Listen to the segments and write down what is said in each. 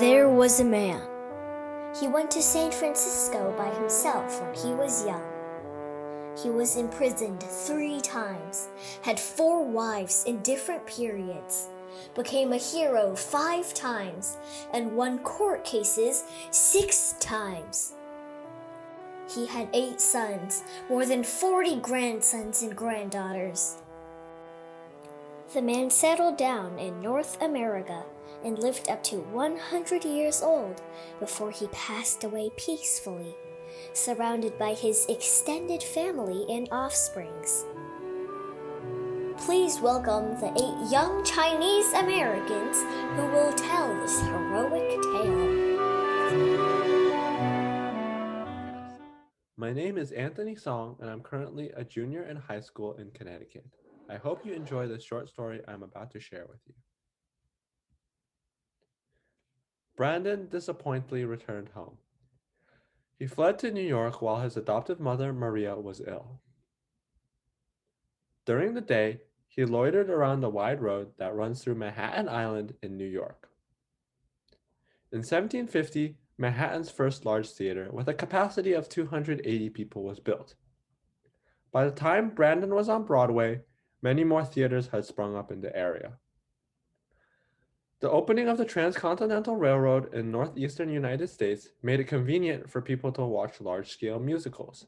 There was a man. He went to San Francisco by himself when he was young. He was imprisoned 3 times, had 4 wives in different periods, became a hero 5 times, and won court cases 6 times. He had 8 sons, more than 40 grandsons and granddaughters. The man settled down in North America and lived up to 100 years old before he passed away peacefully, surrounded by his extended family and offsprings. Please welcome the 8 young Chinese Americans who will tell this heroic tale. My name is Anthony Song, and I'm currently a junior in high school in Connecticut. I hope you enjoy this short story I'm about to share with you. Brandon disappointingly returned home. He fled to New York while his adoptive mother, Maria, was ill. During the day, he loitered around the wide road that runs through Manhattan Island in New York. In 1750, Manhattan's first large theater with a capacity of 280 people was built. By the time Brandon was on Broadway, many more theaters had sprung up in the area. The opening of the Transcontinental Railroad in northeastern United States made it convenient for people to watch large-scale musicals.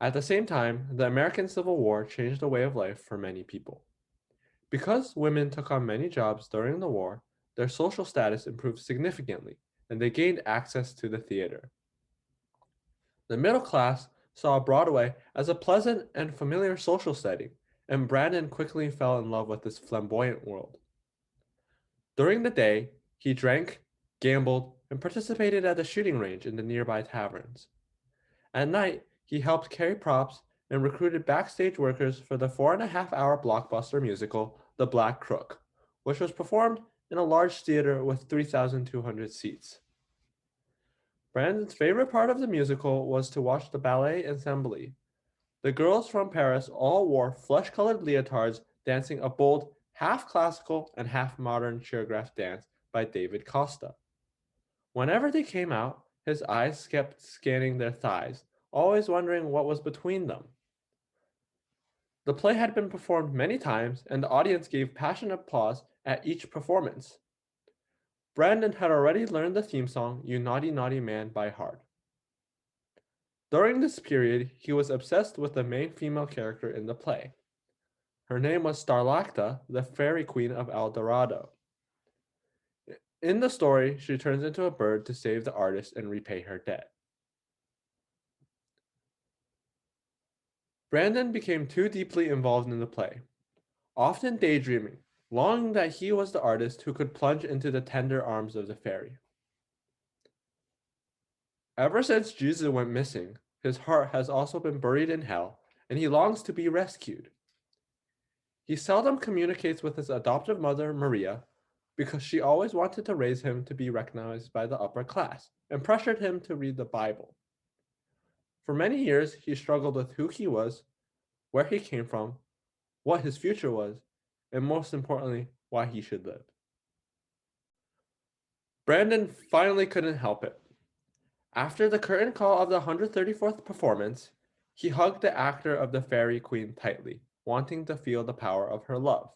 At the same time, the American Civil War changed the way of life for many people. Because women took on many jobs during the war, their social status improved significantly, and they gained access to the theater. The middle class saw Broadway as a pleasant and familiar social setting, and Brandon quickly fell in love with this flamboyant world. During the day, he drank, gambled, and participated at the shooting range in the nearby taverns. At night, he helped carry props and recruited backstage workers for the 4.5-hour blockbuster musical, The Black Crook, which was performed in a large theater with 3,200 seats. Brandon's favorite part of the musical was to watch the ballet ensemble. The girls from Paris all wore flesh-colored leotards dancing a bold half-classical and half-modern choreographed dance by David Costa. Whenever they came out, his eyes kept scanning their thighs, always wondering what was between them. The play had been performed many times, and the audience gave passionate applause at each performance. Brandon had already learned the theme song, You Naughty Naughty Man, by heart. During this period, he was obsessed with the main female character in the play. Her name was Starlacta, the fairy queen of El Dorado. In the story, she turns into a bird to save the artist and repay her debt. Brandon became too deeply involved in the play, often daydreaming, longing that he was the artist who could plunge into the tender arms of the fairy. Ever since Jesus went missing, his heart has also been buried in hell, and he longs to be rescued. He seldom communicates with his adoptive mother, Maria, because she always wanted to raise him to be recognized by the upper class and pressured him to read the Bible. For many years, he struggled with who he was, where he came from, what his future was, and most importantly, why he should live. Brandon finally couldn't help it. After the curtain call of the 134th performance, he hugged the actor of the fairy queen tightly, wanting to feel the power of her love.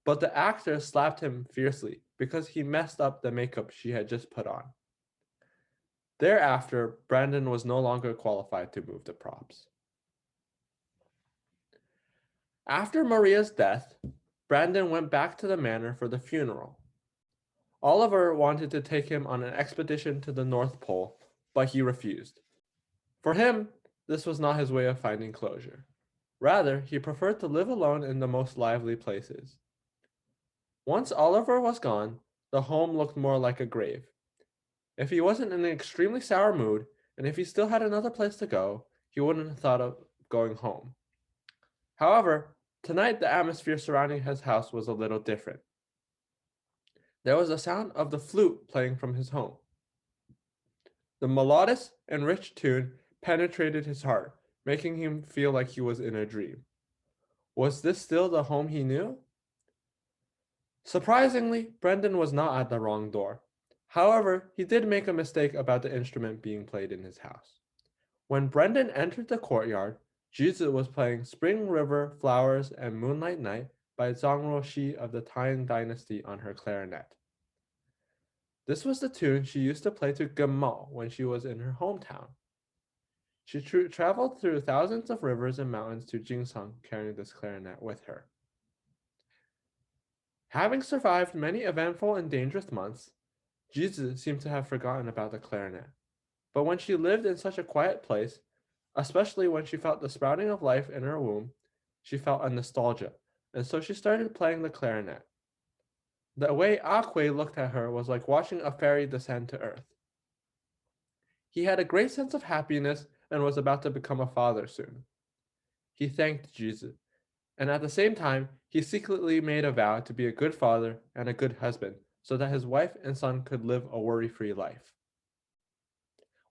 But the actor slapped him fiercely because he messed up the makeup she had just put on. Thereafter, Brandon was no longer qualified to move the props. After Maria's death, Brandon went back to the manor for the funeral. Oliver wanted to take him on an expedition to the North Pole, but he refused. For him, this was not his way of finding closure. Rather, he preferred to live alone in the most lively places. Once Oliver was gone, the home looked more like a grave. If he wasn't in an extremely sour mood, and if he still had another place to go, he wouldn't have thought of going home. However, tonight the atmosphere surrounding his house was a little different. There was the sound of the flute playing from his home. The melodious and rich tune penetrated his heart, making him feel like he was in a dream. Was this still the home he knew? Surprisingly, Brandon was not at the wrong door. However, he did make a mistake about the instrument being played in his house. When Brendan entered the courtyard, Jizi was playing Spring River, Flowers, and Moonlight Night by Zhang Ruoxi of the Tang Dynasty on her clarinet. This was the tune she used to play to Gemao when she was in her hometown. She traveled through thousands of rivers and mountains to Jingsang carrying this clarinet with her. Having survived many eventful and dangerous months, Jizi seemed to have forgotten about the clarinet. But when she lived in such a quiet place, especially when she felt the sprouting of life in her womb, she felt a nostalgia, and so she started playing the clarinet. The way Akwe looked at her was like watching a fairy descend to earth. He had a great sense of happiness and was about to become a father soon. He thanked Jesus, and at the same time, he secretly made a vow to be a good father and a good husband so that his wife and son could live a worry-free life.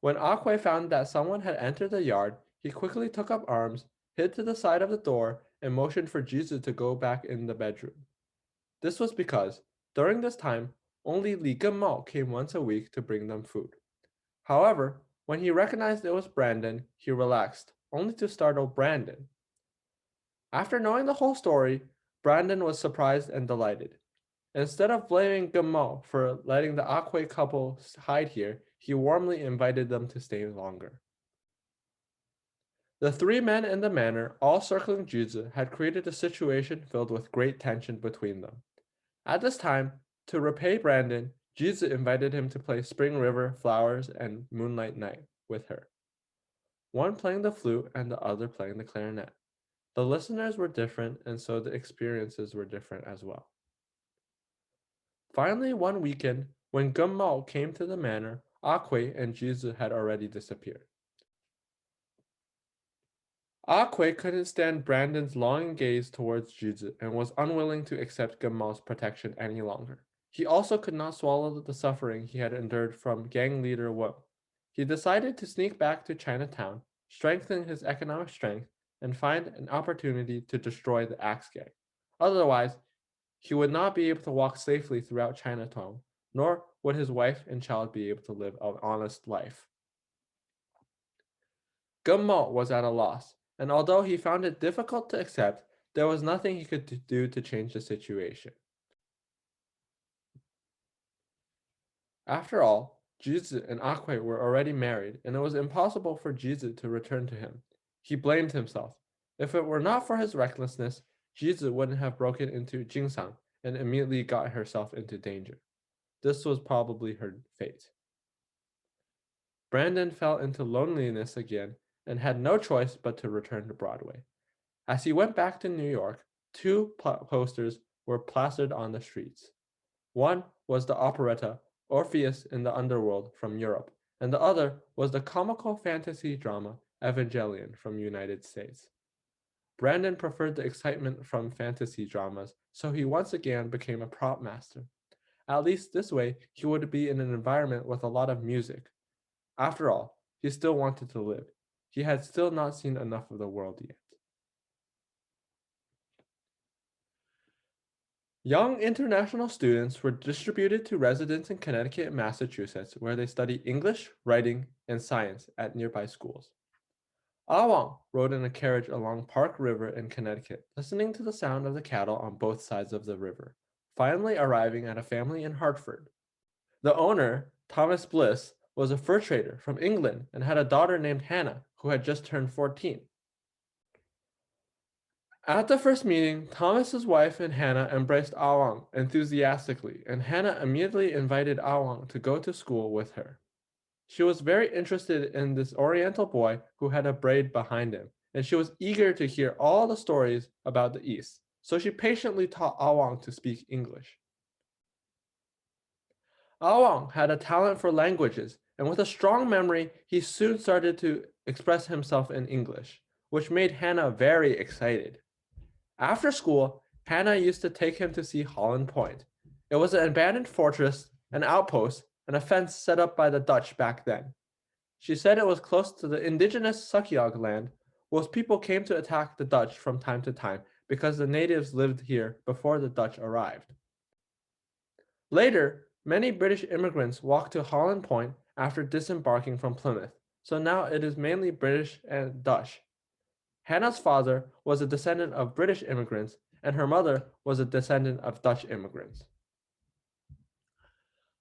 When Akwe found that someone had entered the yard, he quickly took up arms, hid to the side of the door, and motioned for Jesus to go back in the bedroom. This was because, during this time, only Li Genmao came once a week to bring them food. However, when he recognized it was Brandon, he relaxed, only to startle Brandon. After knowing the whole story, Brandon was surprised and delighted. Instead of blaming Genmao for letting the Akwe couple hide here, he warmly invited them to stay longer. The three men in the manor, all circling Juzi, had created a situation filled with great tension between them. At this time, to repay Brandon, Juzi invited him to play Spring River, Flowers, and Moonlight Night with her, one playing the flute and the other playing the clarinet. The listeners were different, and so the experiences were different as well. Finally, one weekend, when Genmao came to the manor, Akwe and Juzi had already disappeared. Akwe couldn't stand Brandon's longing gaze towards Juzi and was unwilling to accept Genmao's protection any longer. He also could not swallow the suffering he had endured from gang leader Wu. He decided to sneak back to Chinatown, strengthen his economic strength, and find an opportunity to destroy the Axe Gang. Otherwise, he would not be able to walk safely throughout Chinatown, nor would his wife and child be able to live an honest life. Genmao was at a loss, and although he found it difficult to accept, there was nothing he could do to change the situation. After all, Jizi and Akwe were already married, and it was impossible for Jizi to return to him. He blamed himself. If it were not for his recklessness, Jizi wouldn't have broken into Jingsang and immediately got herself into danger. This was probably her fate. Brandon fell into loneliness again and had no choice but to return to Broadway. As he went back to New York, two posters were plastered on the streets. One was the operetta Orpheus in the Underworld from Europe, and the other was the comical fantasy drama Evangelion from United States. Brandon preferred the excitement from fantasy dramas, so he once again became a prop master. At least this way, he would be in an environment with a lot of music. After all, he still wanted to live. He had still not seen enough of the world yet. Young international students were distributed to residents in Connecticut and Massachusetts, where they studied English, writing, and science at nearby schools. Awong rode in a carriage along Park River in Connecticut, listening to the sound of the cattle on both sides of the river, finally arriving at a family in Hartford. The owner, Thomas Bliss, was a fur trader from England and had a daughter named Hannah, who had just turned 14. At the first meeting, Thomas's wife and Hannah embraced Awang enthusiastically, and Hannah immediately invited Awang to go to school with her. She was very interested in this Oriental boy who had a braid behind him, and she was eager to hear all the stories about the East, so she patiently taught Awang to speak English. Awang had a talent for languages, and with a strong memory, he soon started to express himself in English, which made Hannah very excited. After school, Hannah used to take him to see Holland Point. It was an abandoned fortress, an outpost, and a fence set up by the Dutch back then. She said it was close to the indigenous Sukiog land, whose people came to attack the Dutch from time to time because the natives lived here before the Dutch arrived. Later, Many British immigrants walked to Holland Point after disembarking from Plymouth, so now it is mainly British and Dutch. Hannah's father was a descendant of British immigrants, and her mother was a descendant of Dutch immigrants.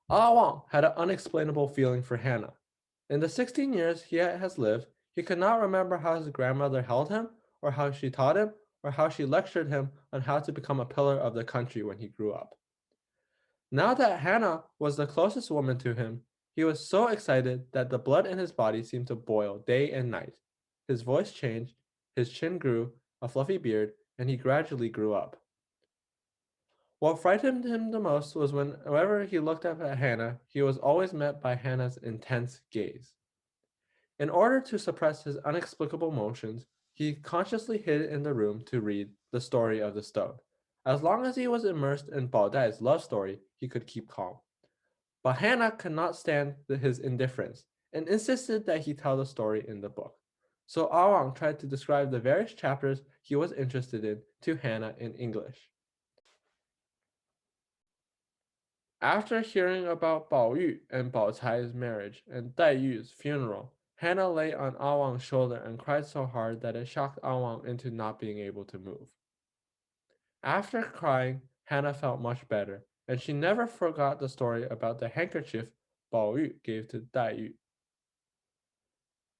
Awong had an unexplainable feeling for Hannah. In the 16 years he has lived, he could not remember how his grandmother held him, or how she taught him, or how she lectured him on how to become a pillar of the country when he grew up. Now that Hannah was the closest woman to him, he was so excited that the blood in his body seemed to boil day and night. His voice changed, his chin grew, a fluffy beard, and he gradually grew up. What frightened him the most was whenever he looked up at Hannah, he was always met by Hannah's intense gaze. In order to suppress his inexplicable emotions, he consciously hid in the room to read The Story of the Stone. As long as he was immersed in Bao Dai's love story, he could keep calm. But Hannah could not stand his indifference and insisted that he tell the story in the book. So Awang tried to describe the various chapters he was interested in to Hannah in English. After hearing about Bao Yu and Bao Cai's marriage and Dai Yu's funeral, Hannah lay on Awang's shoulder and cried so hard that it shocked Awang into not being able to move. After crying, Hannah felt much better, and she never forgot the story about the handkerchief Bao Yu gave to Dai Yu.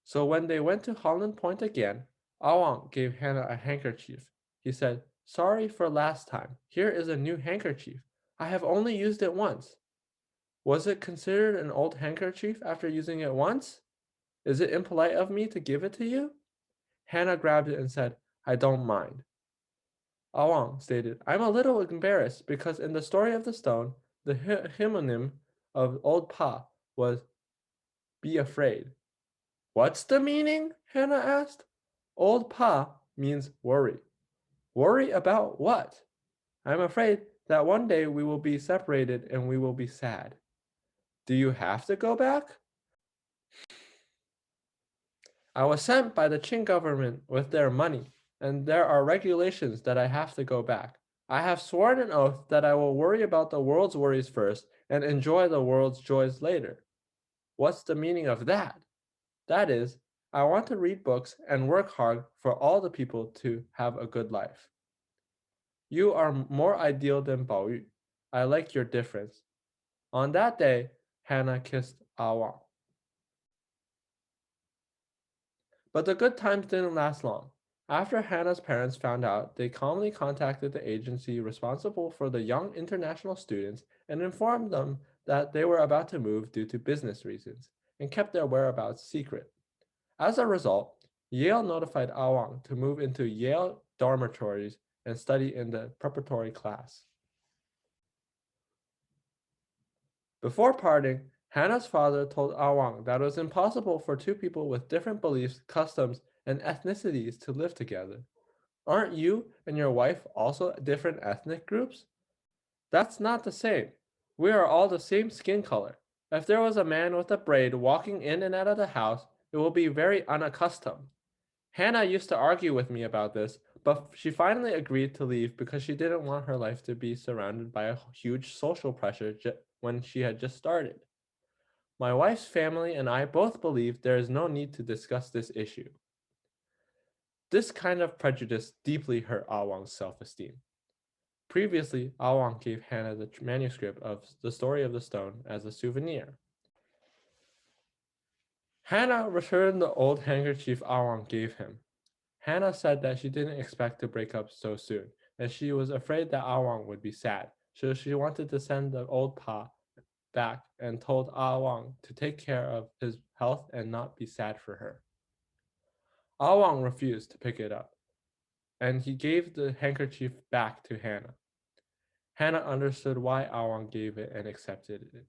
So when they went to Holland Point again, Awang gave Hannah a handkerchief. He said, "Sorry for last time. Here is a new handkerchief. I have only used it once." Was it considered an old handkerchief after using it once? Is it impolite of me to give it to you? Hannah grabbed it and said, "I don't mind." Awang stated, "I'm a little embarrassed because in the story of the stone, the homonym of old Pa was be afraid." What's the meaning? Hannah asked. Old Pa means worry. Worry about what? I'm afraid that one day we will be separated and we will be sad. Do you have to go back? I was sent by the Qing government with their money, and there are regulations that I have to go back. I have sworn an oath that I will worry about the world's worries first and enjoy the world's joys later. What's the meaning of that? That is, I want to read books and work hard for all the people to have a good life. You are more ideal than Bao Yu. I like your difference. On that day, Hannah kissed Ah Wang. But the good times didn't last long. After Hannah's parents found out, they calmly contacted the agency responsible for the young international students and informed them that they were about to move due to business reasons, and kept their whereabouts secret. As a result, Yale notified Awang to move into Yale dormitories and study in the preparatory class. Before parting, Hannah's father told Awang that it was impossible for two people with different beliefs, customs, and ethnicities to live together. Aren't you and your wife also different ethnic groups? That's not the same. We are all the same skin color. If there was a man with a braid walking in and out of the house, it will be very unaccustomed. Hannah used to argue with me about this, but she finally agreed to leave because she didn't want her life to be surrounded by a huge social pressure when she had just started. My wife's family and I both believe there is no need to discuss this issue. This kind of prejudice deeply hurt Awang's self-esteem. Previously, Awang gave Hannah the manuscript of The Story of the Stone as a souvenir. Hannah returned the old handkerchief Awang gave him. Hannah said that she didn't expect to break up so soon, and she was afraid that Awang would be sad, so she wanted to send the old Pa back and told Awang to take care of his health and not be sad for her. Awang refused to pick it up, and he gave the handkerchief back to Hannah. Hannah understood why Awang gave it and accepted it.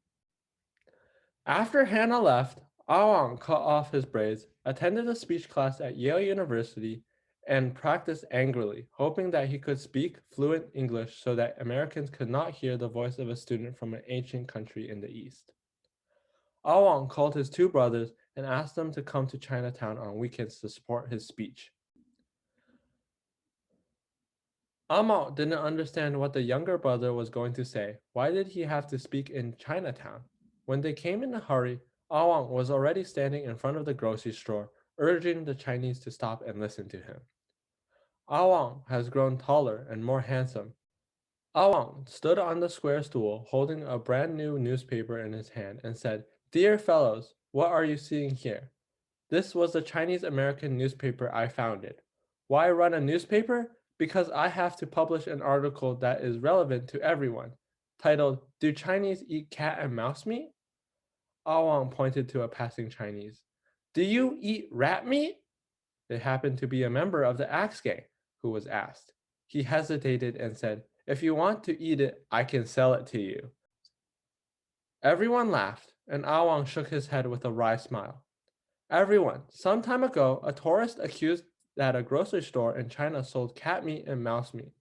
After Hannah left, Awang cut off his braids, attended a speech class at Yale University, and practiced angrily, hoping that he could speak fluent English so that Americans could not hear the voice of a student from an ancient country in the East. Awang called his two brothers and asked them to come to Chinatown on weekends to support his speech. Amo didn't understand what the younger brother was going to say. Why did he have to speak in Chinatown? When they came in a hurry, Awang was already standing in front of the grocery store, urging the Chinese to stop and listen to him. Awang has grown taller and more handsome. Awang stood on the square stool, holding a brand new newspaper in his hand, and said, "Dear fellows, what are you seeing here? This was the Chinese American newspaper I founded. Why run a newspaper? Because I have to publish an article that is relevant to everyone, titled, 'Do Chinese Eat Cat and Mouse Meat?'" Awang pointed to a passing Chinese. "Do you eat rat meat?" It happened to be a member of the Axe Gang who was asked. He hesitated and said, "If you want to eat it, I can sell it to you." Everyone laughed, and Awang shook his head with a wry smile. "Everyone, some time ago, a tourist accused that a grocery store in China sold cat meat and mouse meat.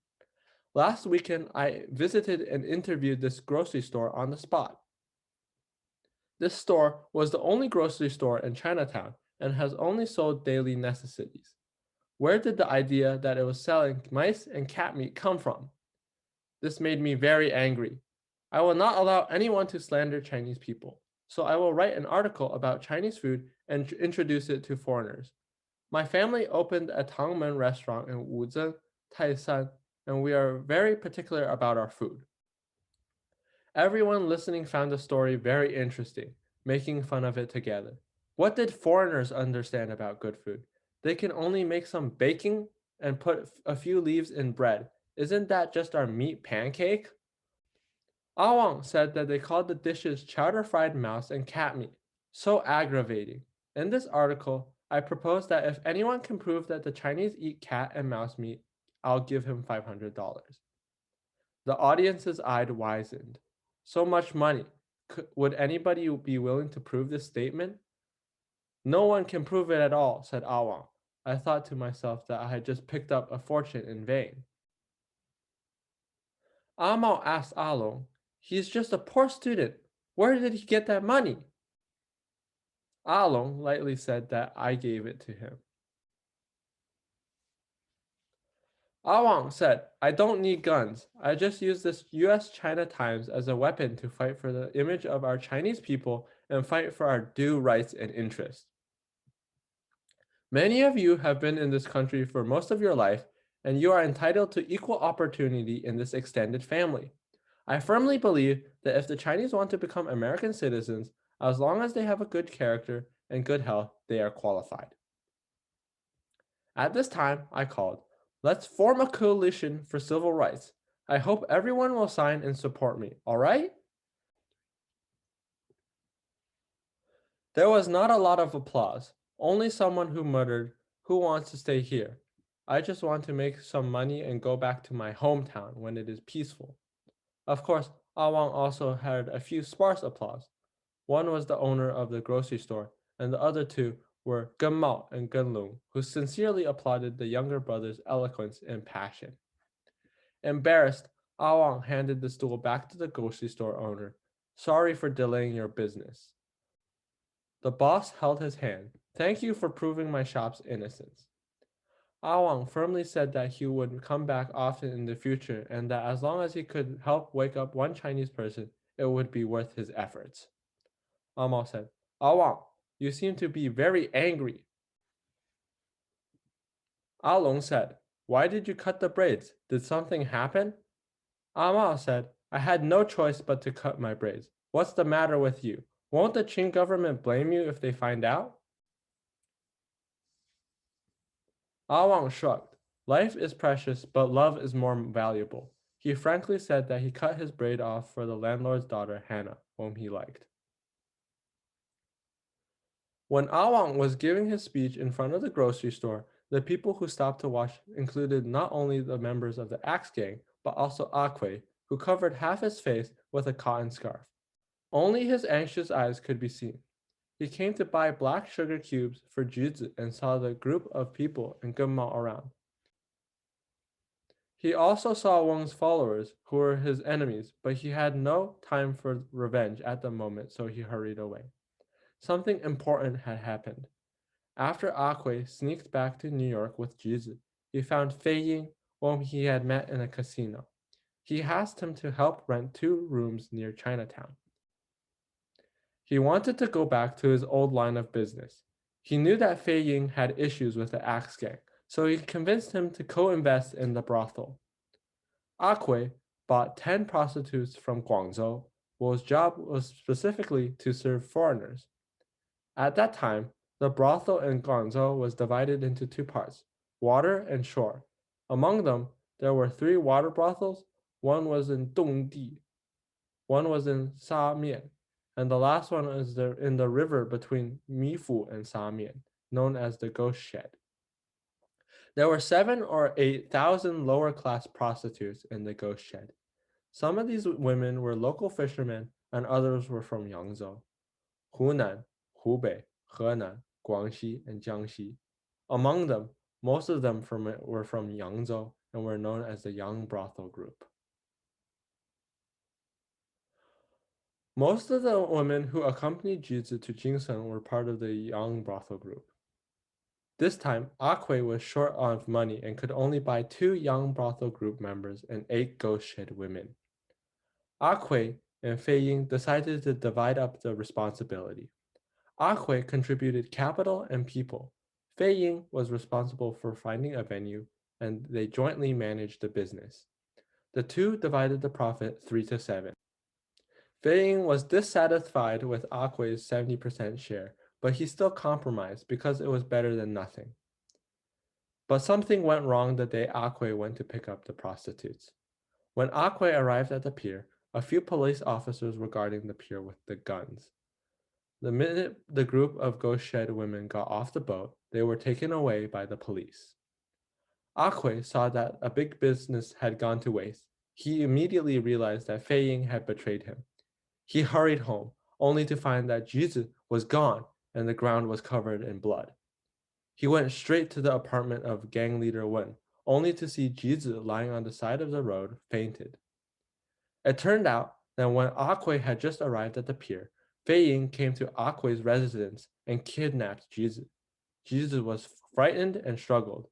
Last weekend, I visited and interviewed this grocery store on the spot. This store was the only grocery store in Chinatown and has only sold daily necessities. Where did the idea that it was selling mice and cat meat come from? This made me very angry. I will not allow anyone to slander Chinese people, so I will write an article about Chinese food and introduce it to foreigners. My family opened a TangMen restaurant in Wuzhen, Taishan, and we are very particular about our food." Everyone listening found the story very interesting, making fun of it together. What did foreigners understand about good food? They can only make some baking and put a few leaves in bread. Isn't that just our meat pancake? Awang said that they called the dishes chowder fried mouse and cat meat. So aggravating. In this article, I propose that if anyone can prove that the Chinese eat cat and mouse meat, I'll give him $500. The audience's eye widened. So much money. Would anybody be willing to prove this statement? "No one can prove it at all," said Awang. I thought to myself that I had just picked up a fortune in vain. Amo asked Along, "He's just a poor student. Where did he get that money?" Along lightly said that I gave it to him. Awang said, "I don't need guns. I just use this US China Times as a weapon to fight for the image of our Chinese people and fight for our due rights and interests. Many of you have been in this country for most of your life, and you are entitled to equal opportunity in this extended family. I firmly believe that if the Chinese want to become American citizens, as long as they have a good character and good health, they are qualified." At this time, I called, "Let's form a coalition for civil rights. I hope everyone will sign and support me, all right?" There was not a lot of applause, only someone who muttered, "Who wants to stay here? I just want to make some money and go back to my hometown when it is peaceful." Of course, Awang also had a few sparse applause. One was the owner of the grocery store, and the other two were Gen Mao and Gen Lung, who sincerely applauded the younger brother's eloquence and passion. Embarrassed, Awang handed the stool back to the grocery store owner. "Sorry for delaying your business." The boss held his hand. "Thank you for proving my shop's innocence." Awang firmly said that he would come back often in the future and that as long as he could help wake up one Chinese person, it would be worth his efforts. Awang said, "Awang, you seem to be very angry." Along said, "Why did you cut the braids? Did something happen?" Awang said, "I had no choice but to cut my braids. What's the matter with you? Won't the Qing government blame you if they find out?" Awang shrugged. Life is precious, but love is more valuable. He frankly said that he cut his braid off for the landlord's daughter, Hannah, whom he liked. When Awang was giving his speech in front of the grocery store, the people who stopped to watch included not only the members of the Axe Gang, but also Akwe, who covered half his face with a cotton scarf. Only his anxious eyes could be seen. He came to buy black sugar cubes for Juzi and saw the group of people in Gunma around. He also saw Wang's followers, who were his enemies, but he had no time for revenge at the moment, so he hurried away. Something important had happened. After Akwe sneaked back to New York with Juzi, he found Fei Ying, whom he had met in a casino. He asked him to help rent 2 rooms near Chinatown. He wanted to go back to his old line of business. He knew that Fei Ying had issues with the axe gang, so he convinced him to co-invest in the brothel. Akwe bought 10 prostitutes from Guangzhou, whose job was specifically to serve foreigners. At that time, the brothel in Guangzhou was divided into 2 parts, water and shore. Among them, there were 3 water brothels. One was in Dongdi, one was in Samian, and the last one is in the river between Mifu and Samian, known as the Ghost Shed. There were 7 or 8,000 lower class prostitutes in the Ghost Shed. Some of these women were local fishermen, and others were from Yangzhou, Hunan, Hubei, Henan, Guangxi, and Jiangxi. Among them, most of them were from Yangzhou and were known as the Yang Brothel Group. Most of the women who accompanied Jizi to Jingsheng were part of the Yang Brothel Group. This time, Akwe was short of money and could only buy 2 Yang Brothel Group members and 8 Ghost Shed women. Akwe and Fei Ying decided to divide up the responsibility. Akwe contributed capital and people. Fei Ying was responsible for finding a venue, and they jointly managed the business. The two divided the profit 3-7. Fei Ying was dissatisfied with Akwe's 70% share, but he still compromised because it was better than nothing. But something went wrong the day Akwe went to pick up the prostitutes. When Akwe arrived at the pier, a few police officers were guarding the pier with the guns. The minute the group of Ghost Shed women got off the boat, they were taken away by the police. Akwe saw that a big business had gone to waste. He immediately realized that Fei Ying had betrayed him. He hurried home, only to find that Jizi was gone and the ground was covered in blood. He went straight to the apartment of gang leader Wen, only to see Jizi lying on the side of the road, fainted. It turned out that when Akwe had just arrived at the pier, Fei Ying came to Akwe's residence and kidnapped Jizi. Jizi was frightened and struggled.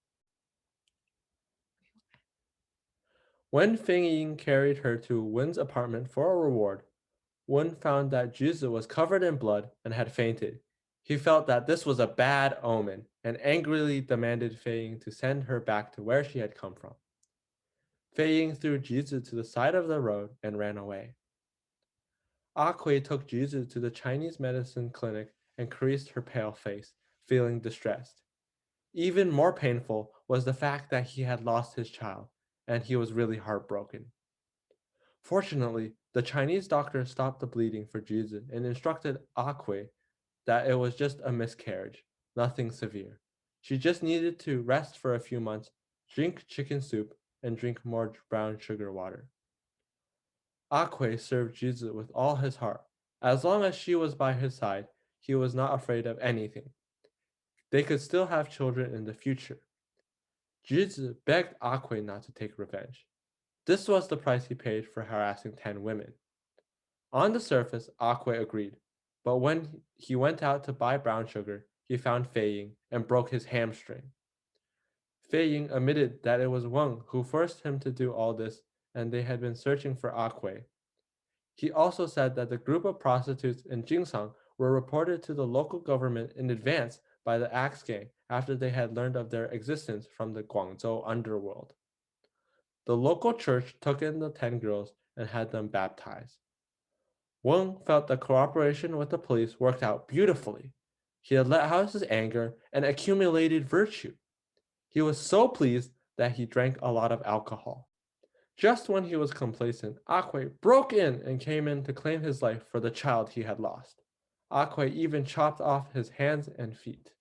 When Fei Ying carried her to Wen's apartment for a reward, Wen found that Jizi was covered in blood and had fainted. He felt that this was a bad omen and angrily demanded Fei Ying to send her back to where she had come from. Fei Ying threw Jizi to the side of the road and ran away. Akwe took Jizi to the Chinese medicine clinic and caressed her pale face, feeling distressed. Even more painful was the fact that he had lost his child, and he was really heartbroken. Fortunately, the Chinese doctor stopped the bleeding for Jizi and instructed Akwe that it was just a miscarriage, nothing severe. She just needed to rest for a few months, drink chicken soup, and drink more brown sugar water. Akwe served Jizi with all his heart. As long as she was by his side, he was not afraid of anything. They could still have children in the future. Jizi begged Akwe not to take revenge. This was the price he paid for harassing 10 women. On the surface, Akwe agreed, but when he went out to buy brown sugar, he found Fei Ying and broke his hamstring. Fei Ying admitted that it was Wang who forced him to do all this, and they had been searching for Akwe. He also said that the group of prostitutes in Jingsang were reported to the local government in advance by the Axe Gang after they had learned of their existence from the Guangzhou underworld. The local church took in the 10 girls and had them baptized. Wang felt the cooperation with the police worked out beautifully. He had let out his anger and accumulated virtue. He was so pleased that he drank a lot of alcohol. Just when he was complacent, Akwe broke in and came in to claim his life for the child he had lost. Akwe even chopped off his hands and feet.